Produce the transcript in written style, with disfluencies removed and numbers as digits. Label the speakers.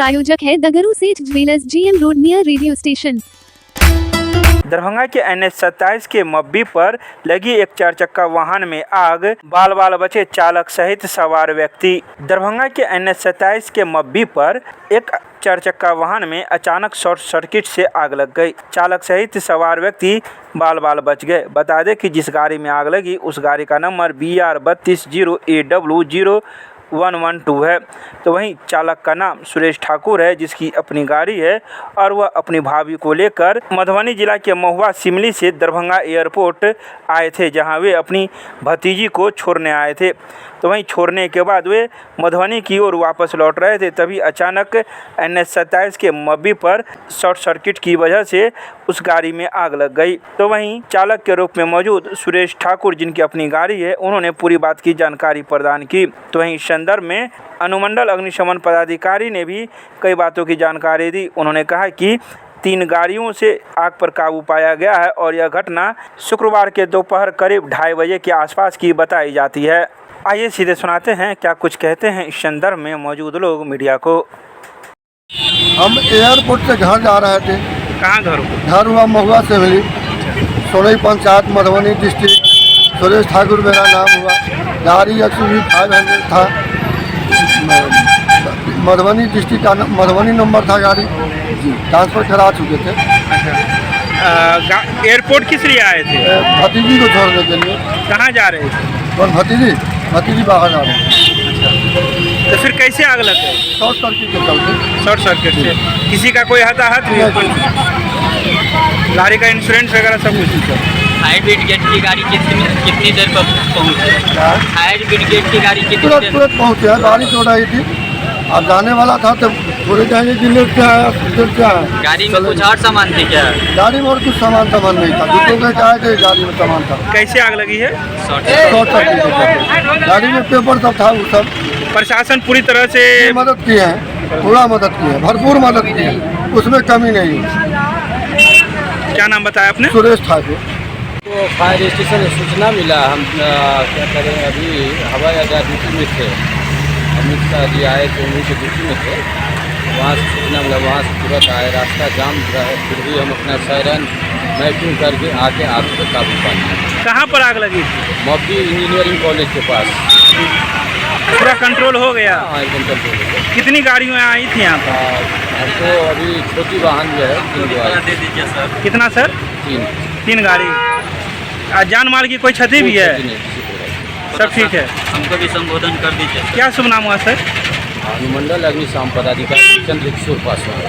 Speaker 1: प्रायोजक है दगरू सेठ jewellers, GM road near radio station.
Speaker 2: Darbhanga के NH-27 के मब्बी पर लगी एक 4 चक्का वाहन में आग, बाल बाल बचे चालक सहित सवार व्यक्ति। दरभंगा के NH-27 के मब्बी पर एक 4 चक्का वाहन में अचानक शॉर्ट सर्किट से आग लग गई। चालक सहित सवार व्यक्ति बाल बाल बच गए। बता दें कि जिस गाड़ी में आग लगी उस गाड़ी का नंबर BR 32 0AW0112 है। तो वहीं चालक का नाम सुरेश ठाकुर है, जिसकी अपनी गाड़ी है और वह अपनी भाभी को लेकर मधुबनी जिला के महुआ सिमली से दरभंगा एयरपोर्ट आए थे, जहां वे अपनी भतीजी को छोड़ने आए थे। तो वहीं छोड़ने के बाद वे मधुबनी की ओर वापस लौट रहे थे, तभी अचानक NH-27 के मब्बी पर शॉर्ट सर्किट की वजह से उस गाड़ी में आग लग गई। तो वहीं चालक के रूप में मौजूद सुरेश ठाकुर, जिनकी अपनी गाड़ी है, उन्होंने पूरी बात की जानकारी प्रदान की। तो वहीं इस संदर्भ में अनुमंडल अग्निशमन पदाधिकारी ने भी कई बातों की जानकारी दी। उन्होंने कहा कि 3 गाड़ियों से आग पर काबू पाया गया है और यह घटना शुक्रवार के दोपहर करीब 2:30 बजे के आसपास की बताई जाती है। आइए सीधे सुनाते हैं क्या कुछ कहते हैं इस संदर्भ में मौजूद लोग मीडिया को।
Speaker 3: हम एयरपोर्ट से घर जा रहे थे।
Speaker 2: कहाँ घर हो?
Speaker 3: घर हुआ महुआ सिमली, सोनई पंचायत, मधुबनी डिस्ट्रिक्ट। सुरेश ठाकुर मेरा नाम हुआ। गाड़ी XUV 500 था, मधुबनी डिस्ट्रिक्ट का मधुबनी नंबर था गाड़ी जी। ट्रांसफ़र करा चुके थे।
Speaker 2: एयरपोर्ट किस लिए आए थे?
Speaker 3: भतीजी को छोड़ने के लिए।
Speaker 2: कहाँ जा रहे थे?
Speaker 3: और भतीजी बाहर जा रहे हैं।
Speaker 2: तो फिर कैसे आग लग गई?
Speaker 3: शॉर्ट सर्किट के चलते।
Speaker 2: शॉर्ट सर्किट से किसी का कोई हताहत हुई? गाड़ी का इंश्योरेंस वगैरह सब कुछ?
Speaker 4: फायर ब्रिगेड की गाड़ी कितनी देर पर पहुँची? फायर ब्रिगेड की गाड़ी कितनी देर?
Speaker 3: तुरंत पहुँचे हैं। गाड़ी छोड़ रही थी, अब जाने वाला था तो थोड़े जाएंगे कि लेट क्या है।
Speaker 4: गाड़ी में कुछ और सामान थी क्या?
Speaker 3: गाड़ी में और कुछ सामान नहीं था। दूसरों के क्या है कि गाड़ी में सामान था।
Speaker 2: कैसे आग लगी है?
Speaker 4: Short
Speaker 3: circuit. गाड़ी में पेपर सब था, वो सब।
Speaker 2: प्रशासन पूरी तरह से
Speaker 3: मदद की है, पूरा मदद की है, भरपूर मदद की है, उसमें कमी नहीं है।
Speaker 2: क्या नाम बताया आपने?
Speaker 3: सुरेश ठाकुर।
Speaker 5: तो फायर स्टेशन में सूचना मिला। हम क्या करें, अभी हवाई अड्डा ड्यूटी में थे, अमित शाह जी आए थे, उन्हीं के ड्यूटी में थे। वहाँ से सूचना मिला, वहाँ से तुरंत आए। रास्ता जाम रहा, फिर भी हम अपना सायरन मैपिंग करके आके आग पर काबू पाए।
Speaker 2: कहाँ पर आग लगी थी?
Speaker 5: मब्बी इंजीनियरिंग कॉलेज के पास।
Speaker 2: पूरा कंट्रोल हो गया?
Speaker 5: हाँ, एकदम कंट्रोल हो गया।
Speaker 2: कितनी गाड़ियाँ आई थी यहाँ पर?
Speaker 5: हमको अभी छोटी वाहन जो है 3 गाड़ी दे दीजिए सर।
Speaker 2: कितना सर? 3 गाड़ी। जान माल की कोई क्षति भी है? सब ठीक है।
Speaker 4: हमको भी संबोधन कर दीजिए।
Speaker 2: क्या शुभ नाम हुआ सर?
Speaker 5: अनुमंडल अग्निशमन पदाधिकारी चंद्रकिशोर पासवान।